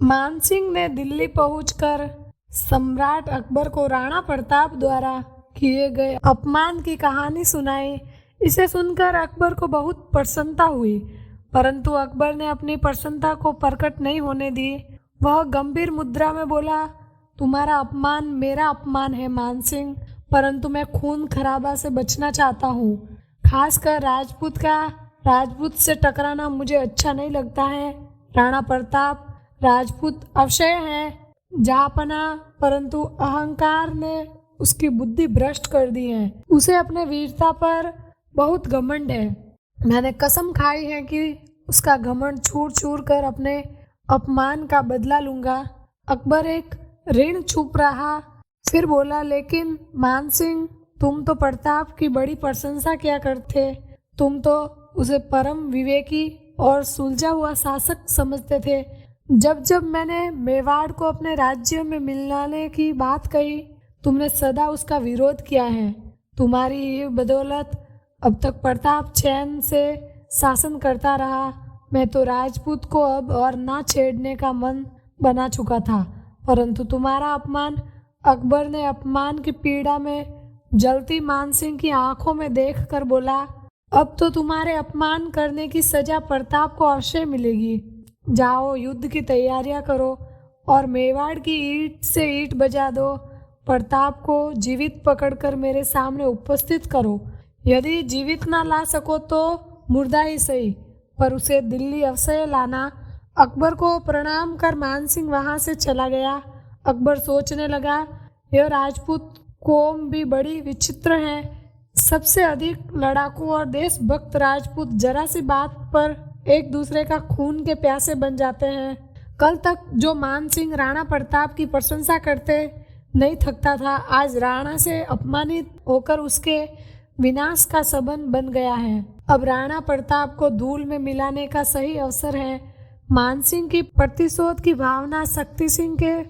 मानसिंह ने दिल्ली पहुंचकर सम्राट अकबर को राणा प्रताप द्वारा किए गए अपमान की कहानी सुनाई। इसे सुनकर अकबर को बहुत प्रसन्नता हुई, परंतु अकबर ने अपनी प्रसन्नता को प्रकट नहीं होने दी। वह गंभीर मुद्रा में बोला, तुम्हारा अपमान मेरा अपमान है मानसिंह, परंतु मैं खून खराबा से बचना चाहता हूँ। खासकर राजपूत से टकराना मुझे अच्छा नहीं लगता है। राणा प्रताप राजपूत अवश्य है जहाँपना, परंतु अहंकार ने उसकी बुद्धि भ्रष्ट कर दी है। उसे अपने वीरता पर बहुत घमंड है। मैंने कसम खाई है कि उसका घमंड चूर चूर कर अपने अपमान का बदला लूंगा। अकबर एक ऋण चुप रहा, फिर बोला, लेकिन मानसिंह, तुम तो प्रताप की बड़ी प्रशंसा किया करते। तुम तो उसे परम विवेकी और सुलझा हुआ शासक समझते थे। जब जब मैंने मेवाड़ को अपने राज्य में मिलाने की बात कही, तुमने सदा उसका विरोध किया है। तुम्हारी ये बदौलत अब तक प्रताप चैन से शासन करता रहा। मैं तो राजपूत को अब और ना छेड़ने का मन बना चुका था, परंतु तुम्हारा अपमान। अकबर ने अपमान की पीड़ा में जलती मानसिंह की आंखों में देखकर बोला, अब तो तुम्हारे अपमान करने की सजा प्रताप को अवश्य मिलेगी। जाओ, युद्ध की तैयारियां करो और मेवाड़ की ईंट से ईंट बजा दो। प्रताप को जीवित पकड़कर मेरे सामने उपस्थित करो। यदि जीवित ना ला सको तो मुर्दा ही सही, पर उसे दिल्ली अवश्य लाना। अकबर को प्रणाम कर मानसिंह वहां से चला गया। अकबर सोचने लगा, यह राजपूत कौम भी बड़ी विचित्र है। सबसे अधिक लड़ाकू और देशभक्त राजपूत जरा सी बात पर एक दूसरे का खून के प्यासे बन जाते हैं। कल तक जो मानसिंह राणा प्रताप की प्रशंसा करते नहीं थकता था, आज राणा से अपमानित होकर उसके विनाश का सबब बन गया है। अब राणा प्रताप को धूल में मिलाने का सही अवसर है। मानसिंह की प्रतिशोध की भावना शक्ति सिंह के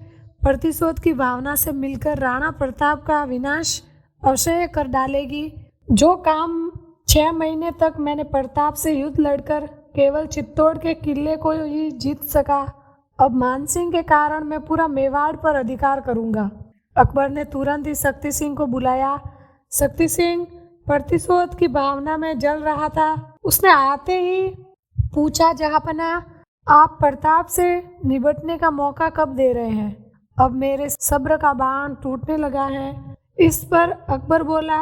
प्रतिशोध की भावना से मिलकर राणा प्रताप का विनाश अवश्य कर डालेगी। जो काम 6 महीने तक मैंने प्रताप से युद्ध लड़कर केवल चित्तौड़ के किले को ही जीत सका, अब मानसिंह के कारण मैं पूरा मेवाड़ पर अधिकार करूंगा। अकबर ने तुरंत ही शक्ति सिंह को बुलाया। शक्ति सिंह प्रतिशोध की भावना में जल रहा था। उसने आते ही पूछा, जहाँपना, आप प्रताप से निपटने का मौका कब दे रहे हैं? अब मेरे सब्र का बांध टूटने लगा है। इस पर अकबर बोला,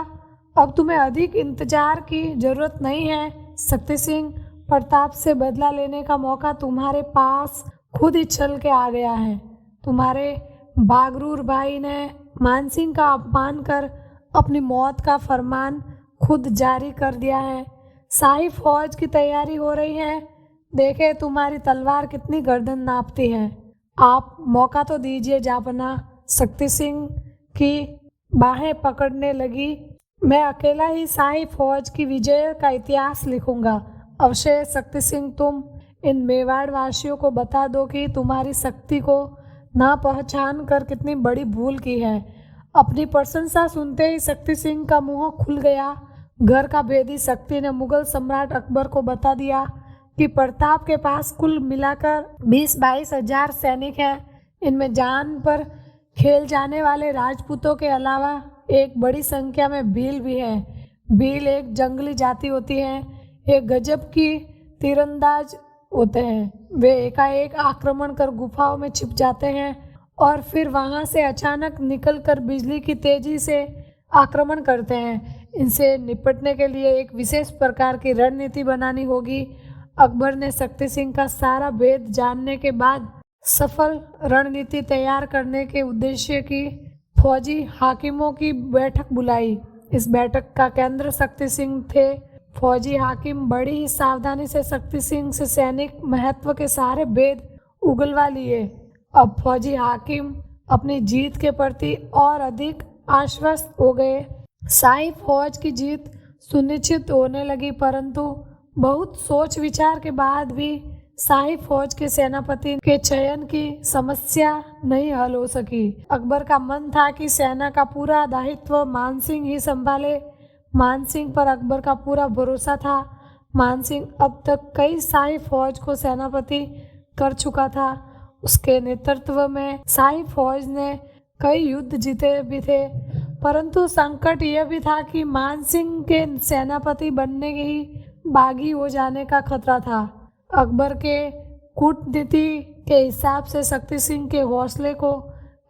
अब तुम्हें अधिक इंतजार की जरूरत नहीं है शक्ति सिंह। प्रताप से बदला लेने का मौका तुम्हारे पास खुद ही चल के आ गया है। तुम्हारे बागरूर भाई ने मानसिंह का अपमान कर अपनी मौत का फरमान खुद जारी कर दिया है। शाही फौज की तैयारी हो रही है। देखे तुम्हारी तलवार कितनी गर्दन नापती है। आप मौका तो दीजिए जापना। शक्ति सिंह की बाहें पकड़ने लगी। मैं अकेला ही शाही फौज की विजय का इतिहास लिखूंगा। अवश्य शक्ति सिंह, तुम इन मेवाड़ वासियों को बता दो कि तुम्हारी शक्ति को ना पहचान कर कितनी बड़ी भूल की है। अपनी प्रशंसा सुनते ही शक्ति सिंह का मुंह खुल गया। घर का भेदी शक्ति ने मुगल सम्राट अकबर को बता दिया कि प्रताप के पास कुल मिलाकर 20-22 हजार सैनिक हैं। इनमें जान पर खेल जाने वाले राजपूतों के अलावा एक बड़ी संख्या में भील भी है। भील एक जंगली जाति होती है। ये गजब की तीरंदाज होते हैं। वे एकाएक आक्रमण कर गुफाओं में छिप जाते हैं और फिर वहां से अचानक निकलकर बिजली की तेजी से आक्रमण करते हैं। इनसे निपटने के लिए एक विशेष प्रकार की रणनीति बनानी होगी। अकबर ने शक्ति सिंह का सारा भेद जानने के बाद सफल रणनीति तैयार करने के उद्देश्य की फौजी हाकिमों की बैठक बुलाई। इस बैठक का केंद्र शक्ति सिंह थे। फौजी हाकिम बड़ी ही सावधानी से शक्ति सिंह से सैनिक महत्व के सारे भेद उगलवा लिए। अब फौजी हाकिम अपनी जीत के प्रति और अधिक आश्वस्त हो गए। शाही फौज की जीत सुनिश्चित होने लगी, परंतु बहुत सोच विचार के बाद भी शाही फौज के सेनापति के चयन की समस्या नहीं हल हो सकी। अकबर का मन था कि सेना का पूरा दायित्व मानसिंह ही संभाले। मानसिंह पर अकबर का पूरा भरोसा था। मानसिंह अब तक कई शाही फौज को सेनापति कर चुका था उसके नेतृत्व में शाही फौज ने कई युद्ध जीते भी थे, परंतु संकट यह भी था कि मानसिंह के सेनापति बनने के ही बागी हो जाने का खतरा था। अकबर के कूटनीति के हिसाब से शक्ति सिंह के हौसले को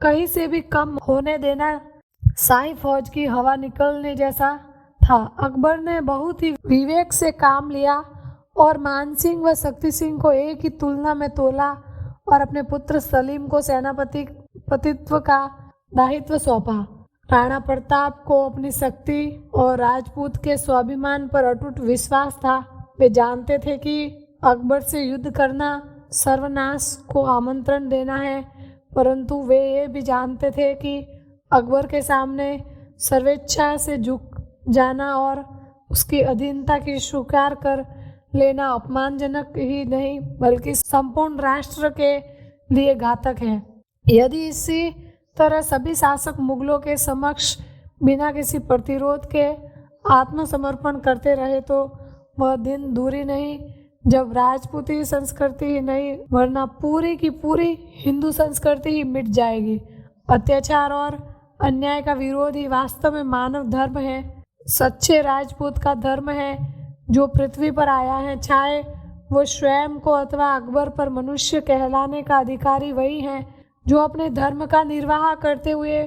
कहीं से भी कम होने देना शाही फौज की हवा निकलने जैसा था। अकबर ने बहुत ही विवेक से काम लिया और मानसिंह व शक्ति सिंह को एक ही तुलना में तोला और अपने पुत्र सलीम को सेनापतित्व का दायित्व सौंपा। राणा प्रताप को अपनी शक्ति और राजपूत के स्वाभिमान पर अटूट विश्वास था। वे जानते थे कि अकबर से युद्ध करना सर्वनाश को आमंत्रण देना है, परंतु वे ये भी जानते थे कि अकबर के सामने सर्वेच्छा से झुक जाना और उसकी अधीनता की स्वीकार कर लेना अपमानजनक ही नहीं बल्कि संपूर्ण राष्ट्र के लिए घातक है। यदि इसी तरह सभी शासक मुगलों के समक्ष बिना किसी प्रतिरोध के आत्मसमर्पण करते रहे तो वह दिन दूरी नहीं जब राजपूती संस्कृति ही नहीं वरना पूरी की पूरी हिंदू संस्कृति ही मिट जाएगी। अत्याचार और अन्याय का विरोध ही वास्तव में मानव धर्म है, सच्चे राजपूत का धर्म है जो पृथ्वी पर आया है। चाहे वो स्वयं को अथवा अकबर पर मनुष्य कहलाने का अधिकारी वही है जो अपने धर्म का निर्वाह करते हुए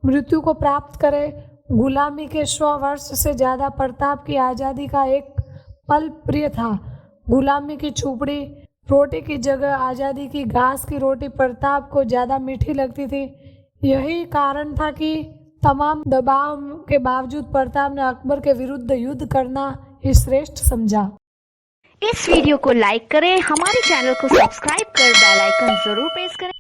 मृत्यु को प्राप्त करे। गुलामी के 100 वर्ष से ज़्यादा प्रताप की आज़ादी का एक पल प्रिय था। गुलामी की छुपड़ी रोटी की जगह आज़ादी की घास की रोटी प्रताप को ज़्यादा मीठी लगती थी। यही कारण था कि तमाम दबाव के बावजूद प्रताप ने अकबर के विरुद्ध युद्ध करना ही श्रेष्ठ समझा। इस वीडियो को लाइक करें, हमारे चैनल को सब्सक्राइब कर बेल आइकन जरूर प्रेस करें।